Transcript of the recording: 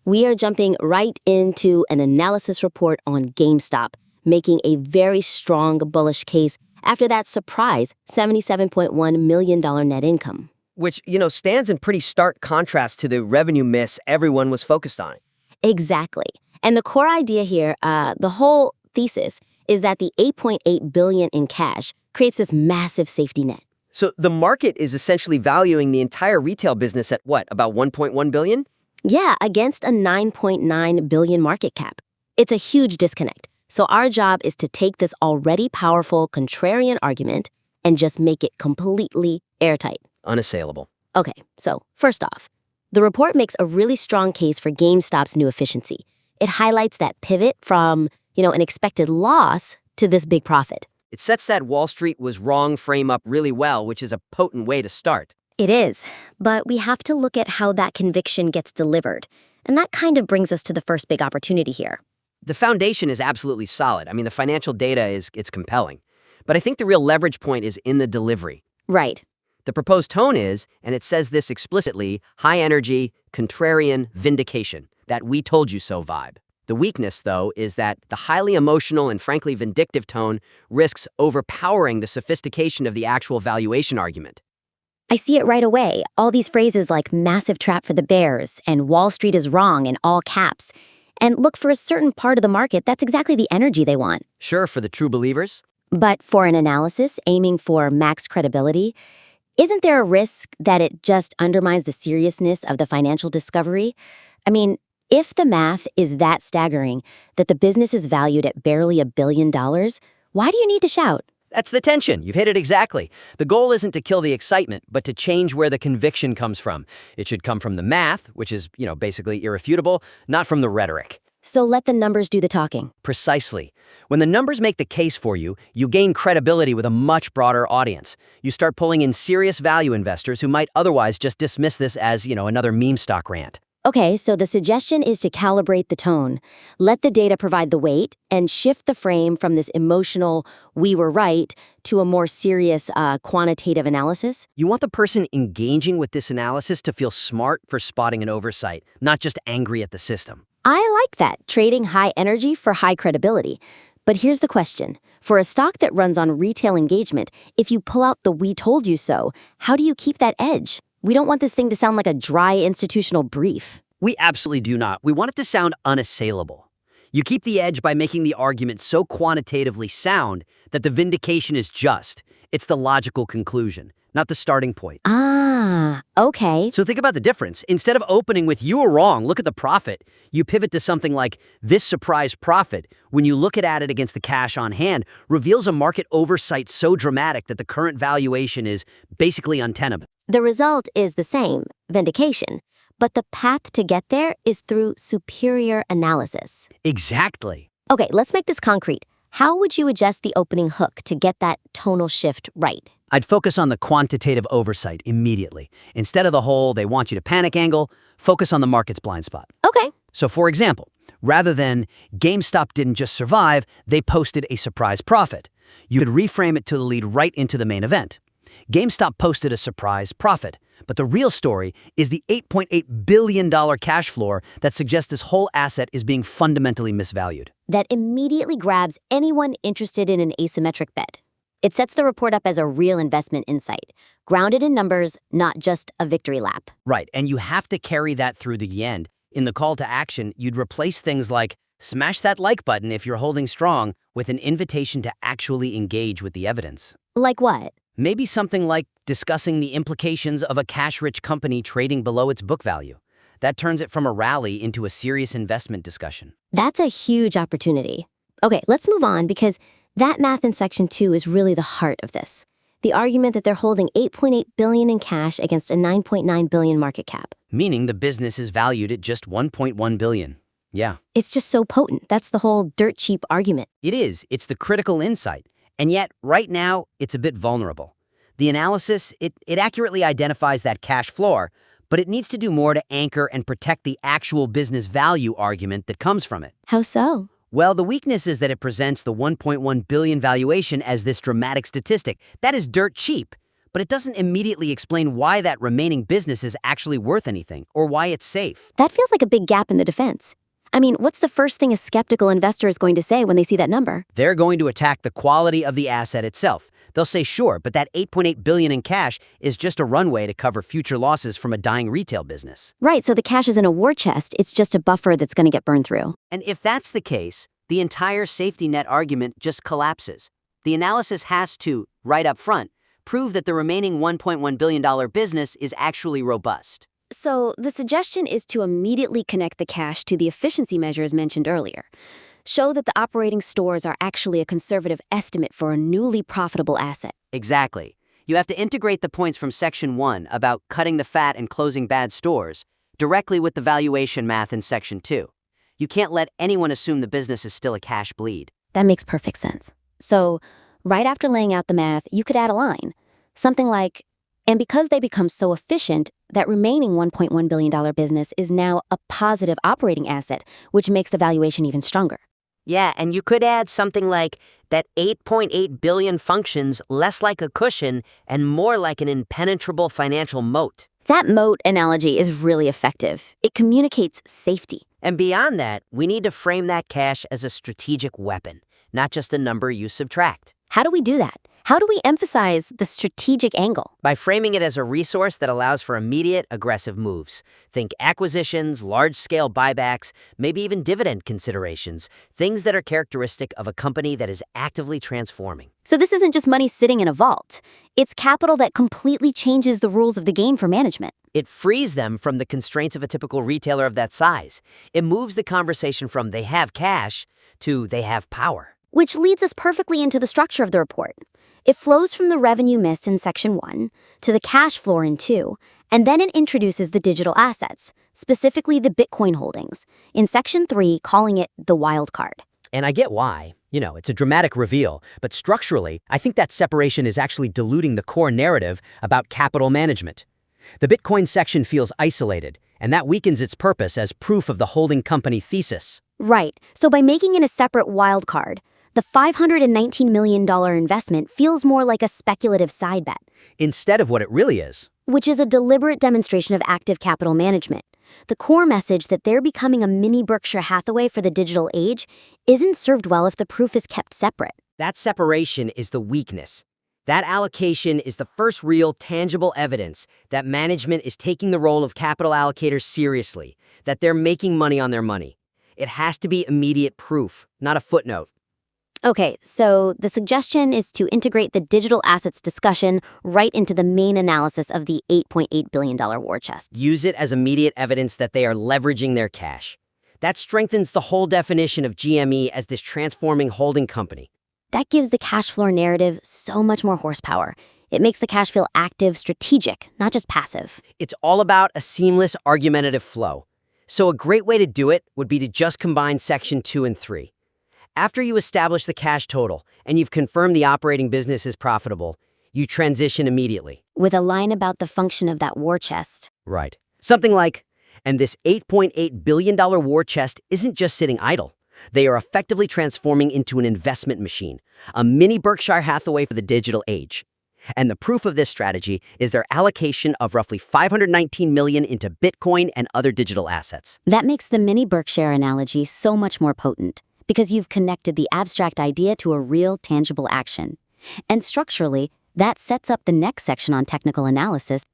We are jumping right into an analysis report on GameStop, making a very strong bullish case after that surprise $77.1 million net income. Which, stands in pretty stark contrast to the revenue miss everyone was focused on. Exactly. And the core idea here, the whole thesis, is that the $8.8 billion in cash creates this massive safety net. So the market is essentially valuing the entire retail business at what, about $1.1 billion? Yeah, against a $9.9 billion market cap. It's a huge disconnect. So our job is to take this already powerful contrarian argument and just make it completely airtight. Unassailable. Okay, so first off, the report makes a really strong case for GameStop's new efficiency. It highlights that pivot from, an expected loss to this big profit. It sets that Wall Street was wrong frame up really well, which is a potent way to start. It is, but we have to look at how that conviction gets delivered. And that kind of brings us to the first big opportunity here. The foundation is absolutely solid. I mean, the financial data it's compelling. But I think the real leverage point is in the delivery. Right. The proposed tone is, and it says this explicitly, high energy, contrarian, vindication, that we told you so vibe. The weakness, though, is that the highly emotional and frankly vindictive tone risks overpowering the sophistication of the actual valuation argument. I see it right away. All these phrases like massive trap for the bears and Wall Street is wrong in all caps. And look, for a certain part of the market, that's exactly the energy they want. Sure, for the true believers. But for an analysis aiming for max credibility, isn't there a risk that it just undermines the seriousness of the financial discovery? I mean, if the math is that staggering that the business is valued at barely $1 billion, why do you need to shout? That's the tension. You've hit it exactly. The goal isn't to kill the excitement, but to change where the conviction comes from. It should come from the math, which is, basically irrefutable, not from the rhetoric. So let the numbers do the talking. Precisely. When the numbers make the case for you, you gain credibility with a much broader audience. You start pulling in serious value investors who might otherwise just dismiss this as, another meme stock rant. Okay, so the suggestion is to calibrate the tone, let the data provide the weight, and shift the frame from this emotional, we were right, to a more serious quantitative analysis. You want the person engaging with this analysis to feel smart for spotting an oversight, not just angry at the system. I like that, trading high energy for high credibility. But here's the question. For a stock that runs on retail engagement, if you pull out the we told you so, how do you keep that edge? We don't want this thing to sound like a dry institutional brief. We absolutely do not. We want it to sound unassailable. You keep the edge by making the argument so quantitatively sound that the vindication is just. It's the logical conclusion, not the starting point. Ah, okay. So think about the difference. Instead of opening with you were wrong, look at the profit, you pivot to something like this surprise profit, when you look at it against the cash on hand, reveals a market oversight so dramatic that the current valuation is basically untenable. The result is the same, vindication. But the path to get there is through superior analysis. Exactly. Okay, let's make this concrete. How would you adjust the opening hook to get that tonal shift right? I'd focus on the quantitative oversight immediately. Instead of the whole they want you to panic angle, focus on the market's blind spot. Okay. So for example, rather than GameStop didn't just survive, they posted a surprise profit. You could reframe it to lead right into the main event. GameStop posted a surprise profit, but the real story is the $8.8 billion cash floor that suggests this whole asset is being fundamentally misvalued. That immediately grabs anyone interested in an asymmetric bet. It sets the report up as a real investment insight, grounded in numbers, not just a victory lap. Right, and you have to carry that through to the end. In the call to action, you'd replace things like, smash that like button if you're holding strong, with an invitation to actually engage with the evidence. Like what? Maybe something like discussing the implications of a cash-rich company trading below its book value. That turns it from a rally into a serious investment discussion. That's a huge opportunity. Okay, let's move on because that math in Section 2 is really the heart of this. The argument that they're holding $8.8 billion in cash against a $9.9 billion market cap. Meaning the business is valued at just $1.1 billion. Yeah. It's just so potent. That's the whole dirt cheap argument. It is. It's the critical insight. And yet, right now, it's a bit vulnerable. The analysis, it accurately identifies that cash floor, but it needs to do more to anchor and protect the actual business value argument that comes from it. How so? Well, the weakness is that it presents the $1.1 billion valuation as this dramatic statistic. That is dirt cheap. but it doesn't immediately explain why that remaining business is actually worth anything or why it's safe. That feels like a big gap in the defense. I mean, what's the first thing a skeptical investor is going to say when they see that number? They're going to attack the quality of the asset itself. They'll say, sure, but that $8.8 billion in cash is just a runway to cover future losses from a dying retail business. Right, so the cash is in a war chest. It's just a buffer that's going to get burned through. And if that's the case, the entire safety net argument just collapses. The analysis has to, right up front, prove that the remaining $1.1 billion business is actually robust. So the suggestion is to immediately connect the cash to the efficiency measures mentioned earlier. Show that the operating stores are actually a conservative estimate for a newly profitable asset. Exactly. You have to integrate the points from Section 1 about cutting the fat and closing bad stores directly with the valuation math in Section 2. You can't let anyone assume the business is still a cash bleed. That makes perfect sense. So, right after laying out the math, you could add a line. Something like, and because they become so efficient, that remaining $1.1 billion business is now a positive operating asset, which makes the valuation even stronger. Yeah, and you could add something like that $8.8 billion functions less like a cushion and more like an impenetrable financial moat. That moat analogy is really effective. It communicates safety. And beyond that, we need to frame that cash as a strategic weapon, not just a number you subtract. How do we do that? How do we emphasize the strategic angle? By framing it as a resource that allows for immediate, aggressive moves. Think acquisitions, large-scale buybacks, maybe even dividend considerations, things that are characteristic of a company that is actively transforming. So this isn't just money sitting in a vault. It's capital that completely changes the rules of the game for management. It frees them from the constraints of a typical retailer of that size. It moves the conversation from they have cash to they have power. Which leads us perfectly into the structure of the report. It flows from the revenue miss in Section 1 to the cash floor in 2, and then it introduces the digital assets, specifically the Bitcoin holdings, in Section 3, calling it the wild card. And I get why. It's a dramatic reveal, but structurally, I think that separation is actually diluting the core narrative about capital management. The Bitcoin section feels isolated, and that weakens its purpose as proof of the holding company thesis. Right. So by making it a separate wild card, the $519 million investment feels more like a speculative side bet, Instead of what it really is. which is a deliberate demonstration of active capital management. The core message that they're becoming a mini Berkshire Hathaway for the digital age isn't served well if the proof is kept separate. That separation is the weakness. That allocation is the first real, tangible evidence that management is taking the role of capital allocators seriously, that they're making money on their money. It has to be immediate proof, not a footnote. Okay, so the suggestion is to integrate the digital assets discussion right into the main analysis of the $8.8 billion war chest. Use it as immediate evidence that they are leveraging their cash. That strengthens the whole definition of GME as this transforming holding company. That gives the cash floor narrative so much more horsepower. It makes the cash feel active, strategic, not just passive. It's all about a seamless, argumentative flow. So a great way to do it would be to just combine Section 2 and 3. After you establish the cash total and you've confirmed the operating business is profitable, you transition immediately. With a line about the function of that war chest. Right. Something like, and this $8.8 billion war chest isn't just sitting idle. They are effectively transforming into an investment machine, a mini Berkshire Hathaway for the digital age. And the proof of this strategy is their allocation of roughly $519 million into Bitcoin and other digital assets. That makes the mini Berkshire analogy so much more potent, because you've connected the abstract idea to a real, tangible action. And structurally, that sets up the next section on technical analysis